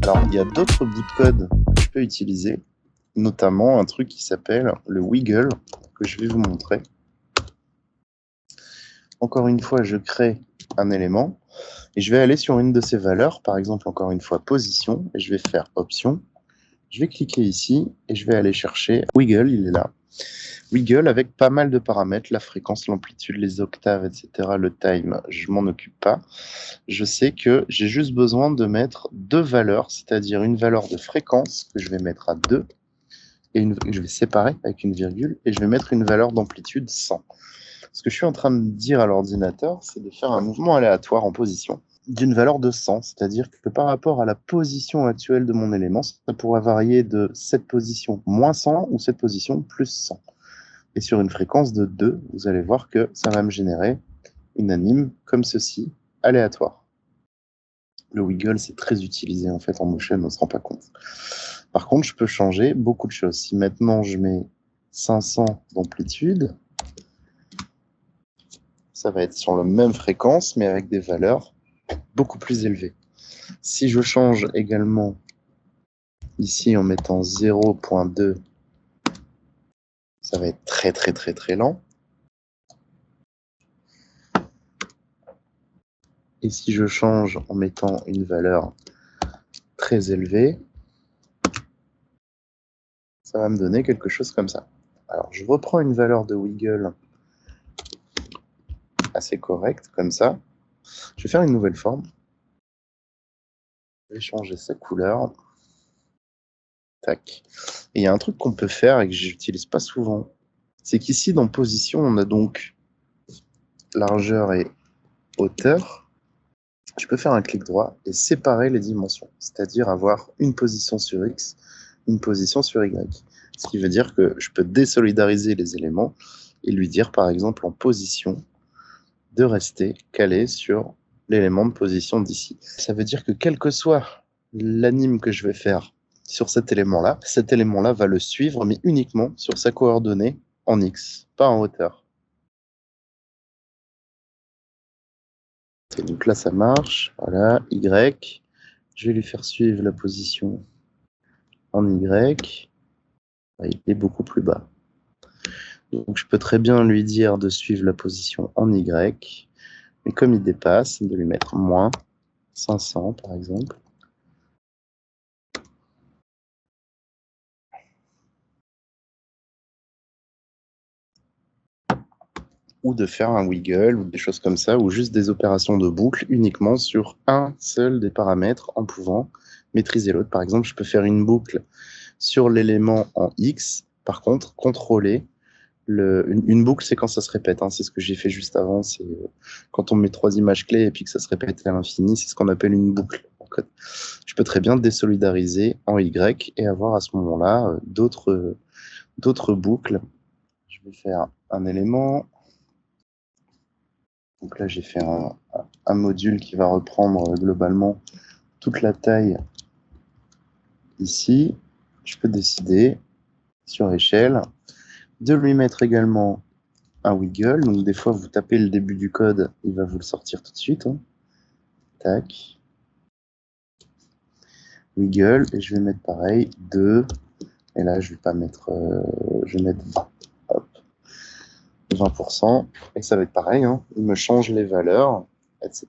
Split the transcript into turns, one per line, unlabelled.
Alors, il y a d'autres bouts de code que je peux utiliser, notamment un truc qui s'appelle le wiggle, que je vais vous montrer. Encore une fois, je crée un élément et je vais aller sur une de ces valeurs, par exemple, encore une fois, position, et je vais faire option. Je vais cliquer ici et je vais aller chercher wiggle, il est là. Wiggle avec pas mal de paramètres, la fréquence, l'amplitude, les octaves, etc. Le time, je m'en occupe pas. Je sais que j'ai juste besoin de mettre deux valeurs, c'est-à-dire une valeur de fréquence que je vais mettre à 2 et je vais séparer avec une virgule et je vais mettre une valeur d'amplitude 100. Ce que je suis en train de dire à l'ordinateur, c'est de faire un mouvement aléatoire en position d'une valeur de 100, c'est-à-dire que par rapport à la position actuelle de mon élément, ça pourrait varier de cette position moins 100 ou cette position plus 100. Et sur une fréquence de 2, vous allez voir que ça va me générer une anime comme ceci, aléatoire. Le wiggle, c'est très utilisé en fait en motion, on ne se rend pas compte. Par contre, je peux changer beaucoup de choses. Si maintenant je mets 500 d'amplitude, ça va être sur la même fréquence, mais avec des valeurs beaucoup plus élevées. Si je change également ici en mettant 0.2, ça va être très lent. Et si je change en mettant une valeur très élevée, ça va me donner quelque chose comme ça. Alors, je reprends une valeur de wiggle assez correcte, comme ça. Je vais faire une nouvelle forme. Je vais changer sa couleur. Tac. Et il y a un truc qu'on peut faire et que j'utilise pas souvent, c'est qu'ici, dans position, on a donc largeur et hauteur. Je peux faire un clic droit et séparer les dimensions, c'est-à-dire avoir une position sur X, une position sur Y. Ce qui veut dire que je peux désolidariser les éléments et lui dire, par exemple, en position, de rester calé sur l'élément de position d'ici. Ça veut dire que quel que soit l'anime que je vais faire sur cet élément-là va le suivre, mais uniquement sur sa coordonnée en X, pas en hauteur. Et donc là, ça marche. Voilà, Y. Je vais lui faire suivre la position en Y. Il est beaucoup plus bas. Donc je peux très bien lui dire de suivre la position en Y. Mais comme il dépasse, de lui mettre moins 500 par exemple. Ou de faire un wiggle ou des choses comme ça, ou juste des opérations de boucle uniquement sur un seul des paramètres en pouvant maîtriser l'autre. Par exemple, je peux faire une boucle sur l'élément en X, par contre, contrôler une boucle, c'est quand ça se répète, hein, c'est ce que j'ai fait juste avant, c'est quand on met 3 images clés et puis que ça se répète à l'infini, c'est ce qu'on appelle une boucle en code. Je peux très bien désolidariser en Y et avoir à ce moment-là d'autres boucles. Je vais faire un élément. Donc là, j'ai fait un module qui va reprendre globalement toute la taille ici. Je peux décider sur échelle de lui mettre également un wiggle. Donc des fois, vous tapez le début du code, il va vous le sortir tout de suite. Hein. Tac. Wiggle, et je vais mettre pareil, 2. Et là, je vais pas mettre, je vais mettre 20. Hop. 20%. Et ça va être pareil, hein. Il me change les valeurs, etc.